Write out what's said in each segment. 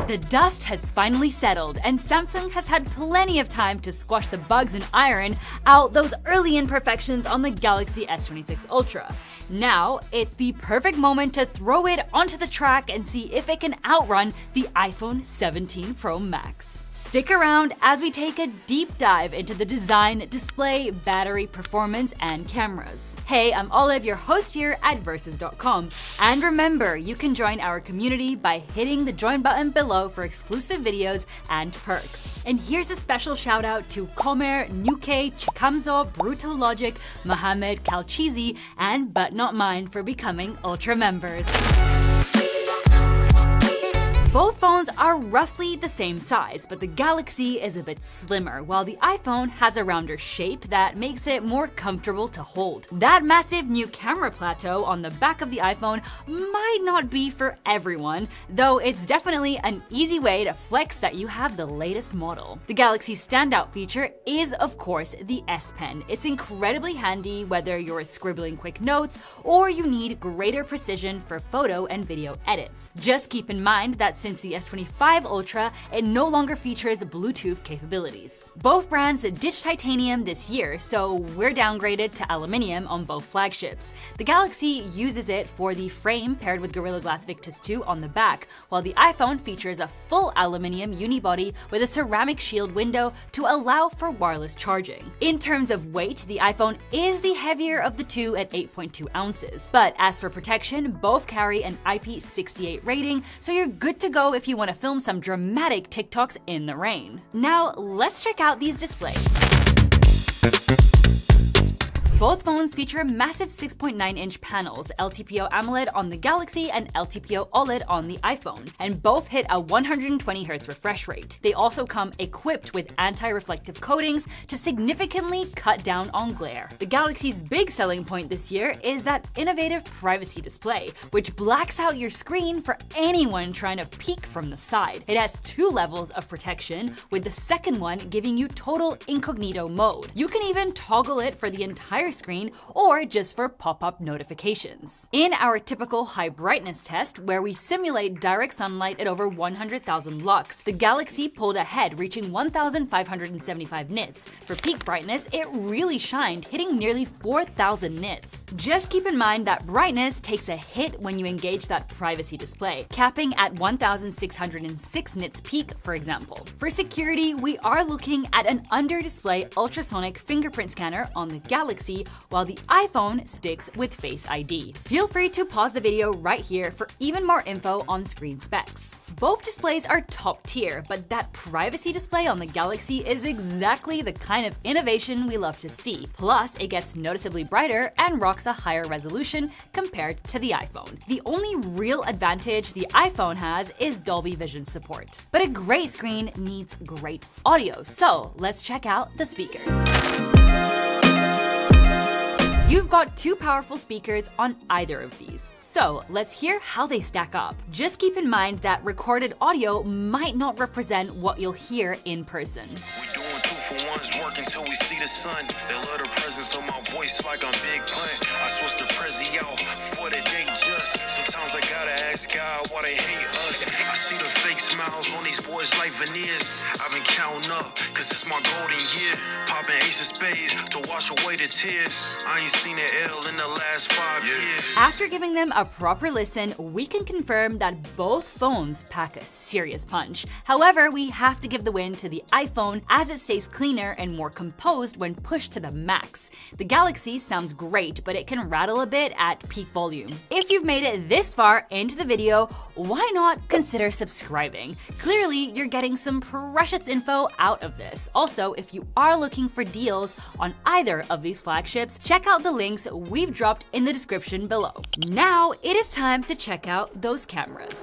The dust has finally settled, and Samsung has had plenty of time to squash the bugs and iron out those early imperfections on the Galaxy S26 Ultra. Now, it's the perfect moment to throw it onto the track and see if it can outrun the iPhone 17 Pro Max. Stick around as we take a deep dive into the design, display, battery, performance, and cameras. Hey, I'm Olive, your host here at Versus.com. And remember, you can join our community by hitting the join button below for exclusive videos and perks. And here's a special shout out to Comer, Nuke, Chikamzo, Brutal Logic, Mohammed, Kalchizi, and But Not Mine for becoming Ultra members. Both phones are roughly the same size, but the Galaxy is a bit slimmer, while the iPhone has a rounder shape that makes it more comfortable to hold. That massive new camera plateau on the back of the iPhone might not be for everyone, though it's definitely an easy way to flex that you have the latest model. The Galaxy's standout feature is, of course, the S Pen. It's incredibly handy whether you're scribbling quick notes or you need greater precision for photo and video edits. Just keep in mind that since the S25 Ultra, it no longer features Bluetooth capabilities. Both brands ditched titanium this year, so we're downgraded to aluminium on both flagships. The Galaxy uses it for the frame paired with Gorilla Glass Victus 2 on the back, while the iPhone features a full aluminium unibody with a ceramic shield window to allow for wireless charging. In terms of weight, the iPhone is the heavier of the two at 8.2 ounces. But as for protection, both carry an IP68 rating, so you're good to go if you want to film some dramatic TikToks in the rain. Now, let's check out these displays. Both phones feature massive 6.9-inch panels, LTPO AMOLED on the Galaxy and LTPO OLED on the iPhone, and both hit a 120Hz refresh rate. They also come equipped with anti-reflective coatings to significantly cut down on glare. The Galaxy's big selling point this year is that innovative privacy display, which blacks out your screen for anyone trying to peek from the side. It has two levels of protection, with the second one giving you total incognito mode. You can even toggle it for the entire screen or just for pop-up notifications. In our typical high brightness test, where we simulate direct sunlight at over 100,000 lux, the Galaxy pulled ahead, reaching 1,575 nits. For peak brightness, it really shined, hitting nearly 4,000 nits. Just keep in mind that brightness takes a hit when you engage that privacy display, capping at 1,606 nits peak, for example. For security, we are looking at an under-display ultrasonic fingerprint scanner on the Galaxy, while the iPhone sticks with Face ID. Feel free to pause the video right here for even more info on screen specs. Both displays are top tier, but that privacy display on the Galaxy is exactly the kind of innovation we love to see. Plus, it gets noticeably brighter and rocks a higher resolution compared to the iPhone. The only real advantage the iPhone has is Dolby Vision support. But a great screen needs great audio, so let's check out the speakers. You've got two powerful speakers on either of these, so let's hear how they stack up. Just keep in mind that recorded audio might not represent what you'll hear in person. We doing two for ones, work until we see the sun. They love the presence of my voice like I'm Big Pun. I switch the Prezi out for the day just. Sometimes I gotta ask God why they hate us. I see the fake smiles on these boys like veneers. I've been counting up, cause it's my golden year. Popping ace of spades to wash away the tears. I ain't seen an L in the last 5 years. After giving them a proper listen, we can confirm that both phones pack a serious punch. However, we have to give the win to the iPhone as it stays cleaner and more composed when pushed to the max. The Galaxy sounds great, but it can rattle a bit at peak volume. If you've made it this far into the video, why not consider subscribing? Clearly, you're getting some precious info out of this. Also, if you are looking for deals on either of these flagships, check out the links we've dropped in the description below. Now, it is time to check out those cameras.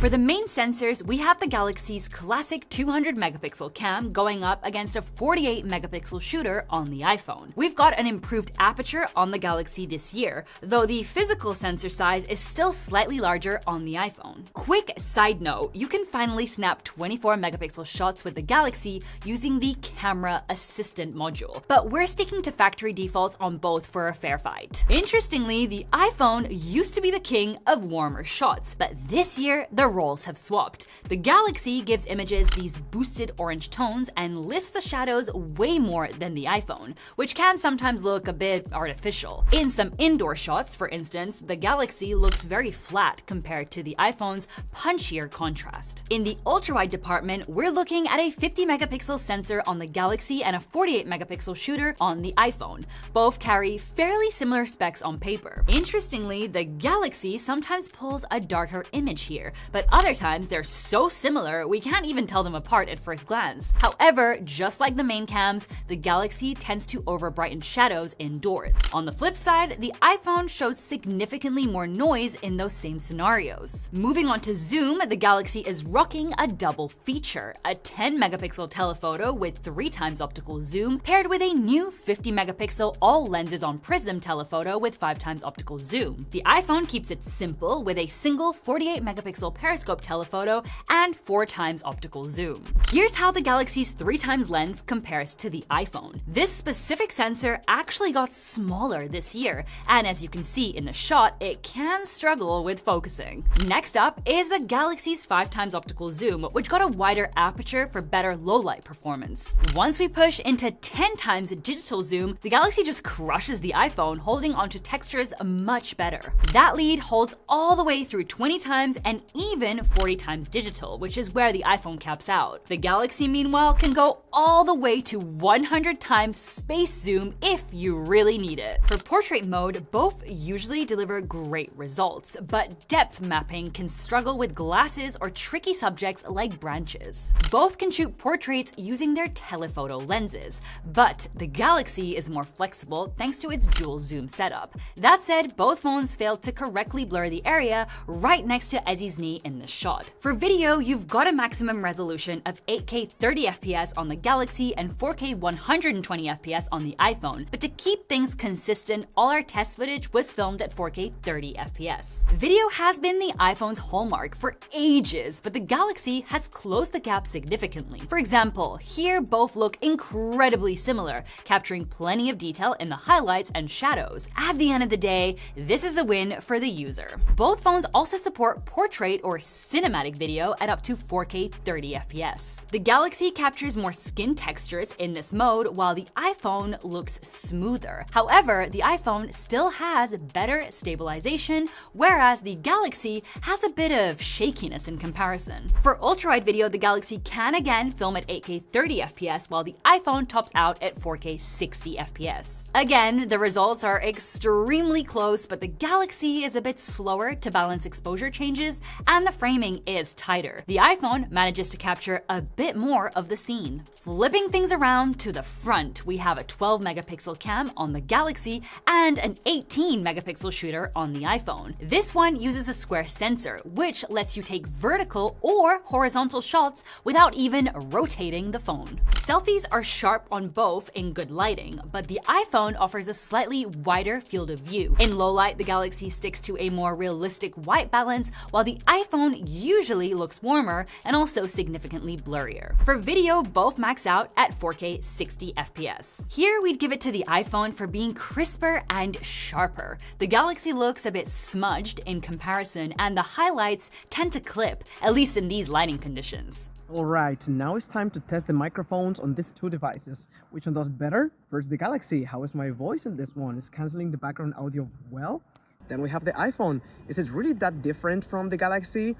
For the main sensors, we have the Galaxy's classic 200 megapixel cam going up against a 48 megapixel shooter on the iPhone. We've got an improved aperture on the Galaxy this year, though the physical sensor size is still slightly larger on the iPhone. Quick side note, you can finally snap 24 megapixel shots with the Galaxy using the camera assistant module, but we're sticking to factory defaults on both for a fair fight. Interestingly, the iPhone used to be the king of warmer shots, but this year the roles have swapped. The Galaxy gives images these boosted orange tones and lifts the shadows way more than the iPhone, which can sometimes look a bit artificial. In some indoor shots, for instance, the Galaxy looks very flat compared to the iPhone's punchier contrast. In the ultra-wide department, we're looking at a 50 megapixel sensor on the Galaxy and a 48 megapixel shooter on the iPhone. Both carry fairly similar specs on paper. Interestingly, the Galaxy sometimes pulls a darker image here, but other times they're so similar we can't even tell them apart at first glance. However, just like the main cams, the Galaxy tends to over-brighten shadows indoors. On the flip side, the iPhone shows significantly more noise in those same scenarios. Moving on to zoom, the Galaxy is rocking a double feature, a 10 megapixel telephoto with 3 times optical zoom paired with a new 50 megapixel all lenses on prism telephoto with 5 times optical zoom. The iPhone keeps it simple with a single 48 megapixel periscope telephoto and 4 times optical zoom. Here's how the Galaxy's 3 times lens compares to the iPhone. This specific sensor actually got smaller this year, and as you can see in the shot, it can struggle with focusing. Next up is the Galaxy's 5 times optical zoom, which got a wider aperture for better low-light performance. Once we push into 10 times digital zoom, the Galaxy just crushes the iPhone, holding onto textures much better. That lead holds all the way through 20 times and even 40 times digital, which is where the iPhone caps out. The Galaxy, meanwhile, can go all the way to 100 times space zoom if you really need it. For portrait mode, both usually deliver great results, but depth mapping can struggle with glasses or tricky subjects like branches. Both can shoot portraits using their telephoto lenses, but the Galaxy is more flexible thanks to its dual zoom setup. That said, both phones failed to correctly blur the area right next to Ezzy's knee in the shot. For video, you've got a maximum resolution of 8K 30 FPS on the Galaxy and 4K 120 FPS on the iPhone, but to keep things consistent, all our test footage was filmed at 4K 30 FPS. Video has been the iPhone's hallmark for ages, but the Galaxy has closed the gap significantly. For example, here both look incredibly similar, capturing plenty of detail in the highlights and shadows. At the end of the day, this is a win for the user. Both phones also support portrait or cinematic video at up to 4K 30 FPS. The Galaxy captures more skin textures in this mode, while the iPhone looks smoother. However, the iPhone still has better stabilization, whereas the Galaxy has a bit of shakiness in comparison. For ultra-wide video, the Galaxy can again film at 8K 30 FPS, while the iPhone tops out at 4K 60 FPS. Again, the results are extremely close, but the Galaxy is a bit slower to balance exposure changes, and the framing is tighter. The iPhone manages to capture a bit more of the scene. Flipping things around to the front, we have a 12 megapixel cam on the Galaxy and an 18 megapixel shooter on the iPhone. This one uses a square sensor, which lets you take vertical or horizontal shots without even rotating the phone. Selfies are sharp on both in good lighting, but the iPhone offers a slightly wider field of view. In low light, the Galaxy sticks to a more realistic white balance, while the iPhone usually looks warmer and also significantly blurrier. For video, both max out at 4K 60 FPS. Here, we'd give it to the iPhone for being crisper and sharper. The Galaxy looks a bit smudged in comparison, and the highlights tend to clip, at least in these lighting conditions. Alright, now it's time to test the microphones on these two devices. Which one does better? First the Galaxy. How is my voice in this one? Is cancelling the background audio well? Then we have the iPhone. Is it really that different from the Galaxy?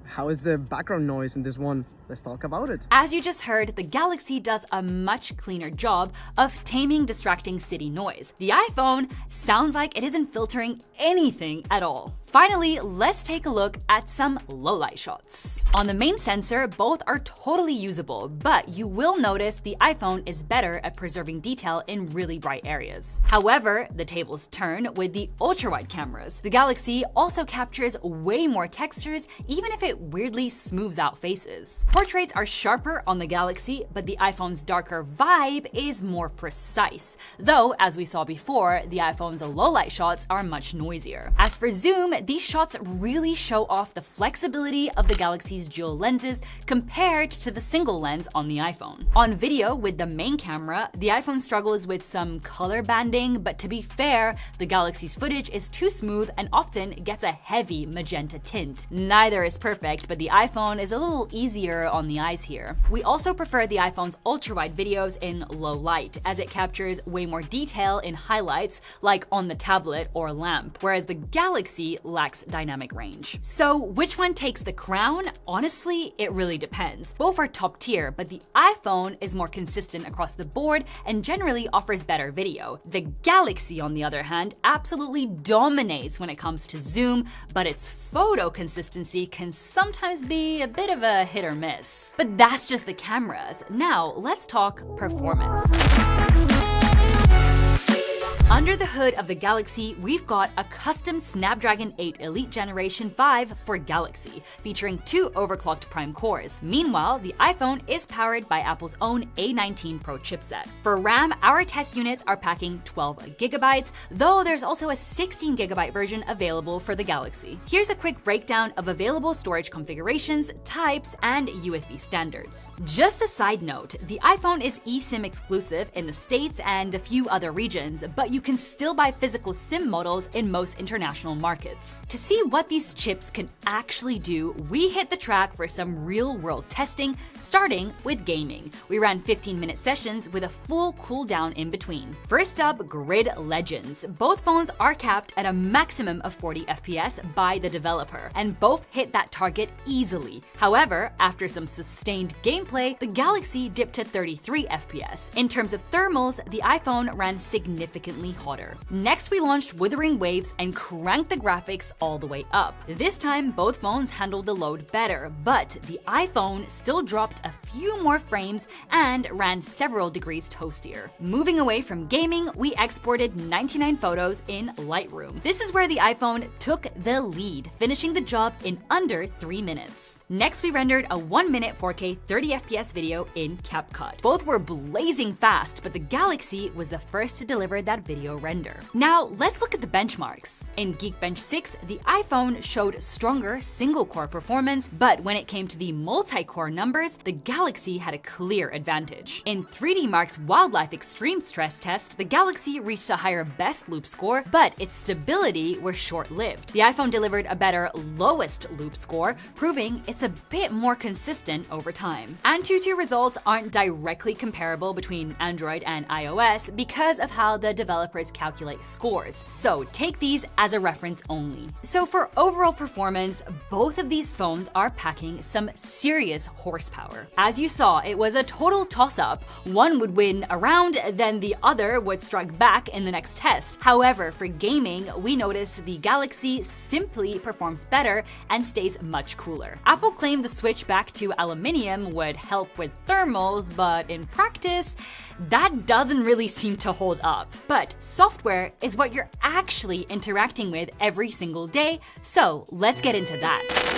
How is the background noise in this one? let's talk about it. As you just heard, the Galaxy does a much cleaner job of taming distracting city noise. The iPhone sounds like it isn't filtering anything at all. Finally, let's take a look at some low-light shots. On the main sensor, both are totally usable, but you will notice the iPhone is better at preserving detail in really bright areas. However, the tables turn with the ultra-wide cameras. The Galaxy also captures way more textures, even if it weirdly smooths out faces. Portraits are sharper on the Galaxy, but the iPhone's darker vibe is more precise. Though, as we saw before, the iPhone's low-light shots are much noisier. As for zoom, these shots really show off the flexibility of the Galaxy's dual lenses compared to the single lens on the iPhone. On video with the main camera, the iPhone struggles with some color banding, but to be fair, the Galaxy's footage is too smooth and often gets a heavy magenta tint. Neither is perfect, but the iPhone is a little easier on the eyes here. We also prefer the iPhone's ultra-wide videos in low light, as it captures way more detail in highlights, like on the tablet or lamp, whereas the Galaxy lacks dynamic range. So which one takes the crown? Honestly, it really depends. Both are top tier, but the iPhone is more consistent across the board and generally offers better video. The Galaxy, on the other hand, absolutely dominates when it comes to zoom, but its photo consistency can sometimes be a bit of a hit or miss. But that's just the cameras. Now, let's talk performance. Under the hood of the Galaxy, we've got a custom Snapdragon 8 Elite Generation 5 for Galaxy, featuring 2 overclocked Prime cores. Meanwhile, the iPhone is powered by Apple's own A19 Pro chipset. For RAM, our test units are packing 12GB, though there's also a 16GB version available for the Galaxy. Here's a quick breakdown of available storage configurations, types, and USB standards. Just a side note, the iPhone is eSIM exclusive in the States and a few other regions, but you can still buy physical SIM models in most international markets. To see what these chips can actually do, we hit the track for some real-world testing, starting with gaming. We ran 15-minute sessions with a full cooldown in between. First up, Grid Legends. Both phones are capped at a maximum of 40 FPS by the developer, and both hit that target easily. However, after some sustained gameplay, the Galaxy dipped to 33 FPS. In terms of thermals, the iPhone ran significantly hotter. Next, we launched Wuthering Waves and cranked the graphics all the way up. This time, both phones handled the load better, but the iPhone still dropped a few more frames and ran several degrees toastier. Moving away from gaming, we exported 99 photos in Lightroom. This is where the iPhone took the lead, finishing the job in under 3 minutes. Next, we rendered a 1-minute 4K 30fps video in CapCut. Both were blazing fast, but the Galaxy was the first to deliver that video render. Now, let's look at the benchmarks. In Geekbench 6, the iPhone showed stronger single-core performance, but when it came to the multi-core numbers, the Galaxy had a clear advantage. In 3D Mark's Wildlife Extreme stress test, the Galaxy reached a higher best loop score, but its stability was short-lived. The iPhone delivered a better lowest loop score, proving it's a bit more consistent over time. AnTuTu results aren't directly comparable between Android and iOS because of how the developers calculate scores, so take these as a reference only. So for overall performance, both of these phones are packing some serious horsepower. As you saw, it was a total toss-up. One would win a round, then the other would strike back in the next test. However, for gaming, we noticed the Galaxy simply performs better and stays much cooler. Apple claimed the switch back to aluminium would help with thermals, but in practice, that doesn't really seem to hold up. But software is what you're actually interacting with every single day, so let's get into that.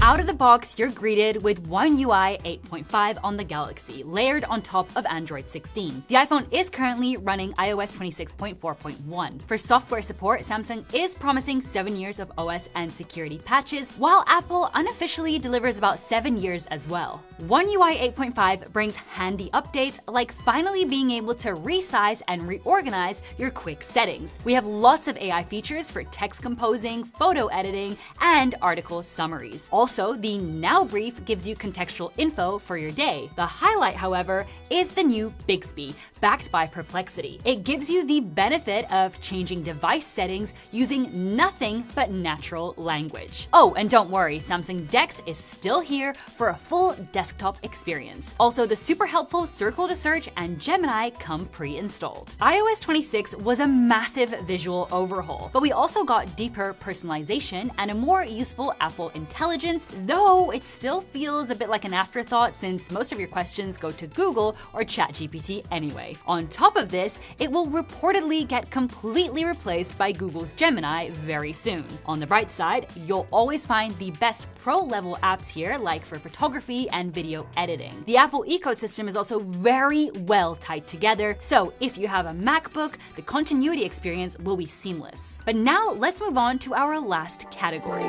Out of the box, you're greeted with One UI 8.5 on the Galaxy, layered on top of Android 16. The iPhone is currently running iOS 26.4.1. For software support, Samsung is promising 7 years of OS and security patches, while Apple unofficially delivers about 7 years as well. One UI 8.5 brings handy updates like finally being able to resize and reorganize your quick settings. We have lots of AI features for text composing, photo editing, and article summaries. Also, Also, the Now brief gives you contextual info for your day. The highlight, however, is the new Bixby, backed by Perplexity. It gives you the benefit of changing device settings using nothing but natural language. Oh, and don't worry, Samsung DeX is still here for a full desktop experience. Also, the super helpful Circle to Search and Gemini come pre-installed. iOS 26 was a massive visual overhaul, but we also got deeper personalization and a more useful Apple Intelligence, though it still feels a bit like an afterthought since most of your questions go to Google or ChatGPT anyway. On top of this, it will reportedly get completely replaced by Google's Gemini very soon. On the bright side, you'll always find the best pro-level apps here, like for photography and video editing. The Apple ecosystem is also very well tied together, so if you have a MacBook, the continuity experience will be seamless. But now let's move on to our last category.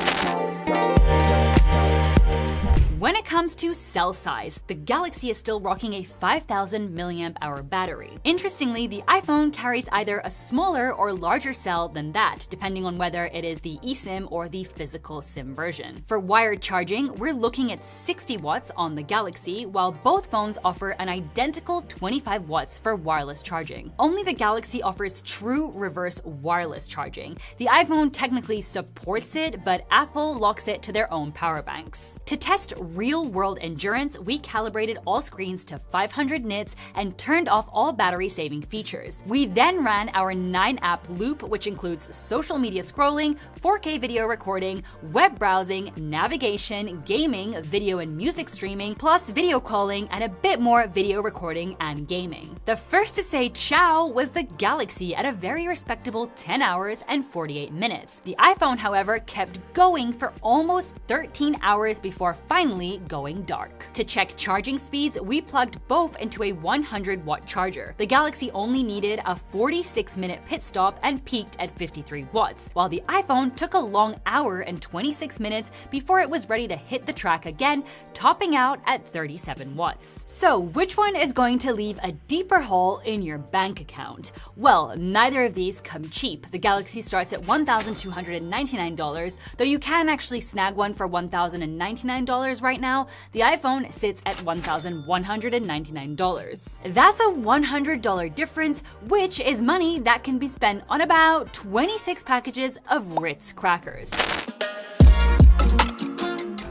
When it comes to cell size, the Galaxy is still rocking a 5000 mAh battery. Interestingly, the iPhone carries either a smaller or larger cell than that, depending on whether it is the eSIM or the physical SIM version. For wired charging, we're looking at 60 watts on the Galaxy, while both phones offer an identical 25 watts for wireless charging. Only the Galaxy offers true reverse wireless charging. The iPhone technically supports it, but Apple locks it to their own power banks. To test real-world endurance, we calibrated all screens to 500 nits and turned off all battery-saving features. We then ran our 9-app loop, which includes social media scrolling, 4K video recording, web browsing, navigation, gaming, video and music streaming, plus video calling and a bit more video recording and gaming. The first to say ciao was the Galaxy at a very respectable 10 hours and 48 minutes. The iPhone, however, kept going for almost 13 hours before finally going dark. To check charging speeds, we plugged both into a 100-watt charger. The Galaxy only needed a 46-minute pit stop and peaked at 53 watts, while the iPhone took a long hour and 26 minutes before it was ready to hit the track again, topping out at 37 watts. So, which one is going to leave a deeper hole in your bank account? Well, neither of these come cheap. The Galaxy starts at $1,299, though you can actually snag one for $1,099 right now. The iPhone sits at $1,199. That's a $100 difference, which is money that can be spent on about 26 packages of Ritz crackers.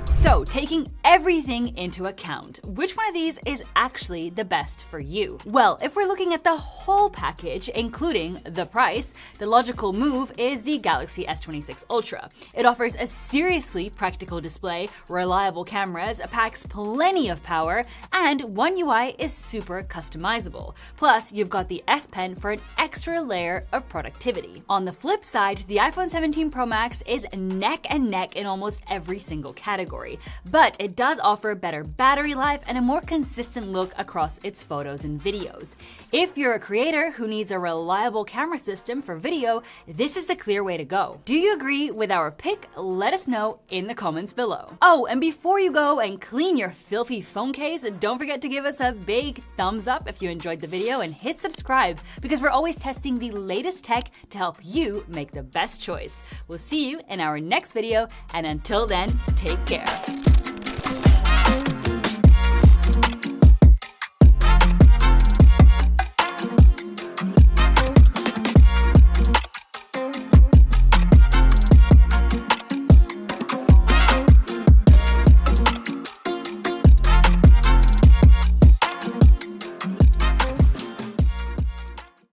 So, taking everything into account, which one of these is actually the best for you? Well, if we're looking at the whole package, including the price, the logical move is the Galaxy S26 Ultra. It offers a seriously practical display, reliable cameras, packs plenty of power, and One UI is super customizable. Plus, you've got the S Pen for an extra layer of productivity. On the flip side, the iPhone 17 Pro Max is neck and neck in almost every single category. But it does offer better battery life and a more consistent look across its photos and videos. If you're a creator who needs a reliable camera system for video, this is the clear way to go. Do you agree with our pick? Let us know in the comments below. Oh, and before you go and clean your filthy phone case, don't forget to give us a big thumbs up if you enjoyed the video and hit subscribe, because we're always testing the latest tech to help you make the best choice. We'll see you in our next video, and until then, take care.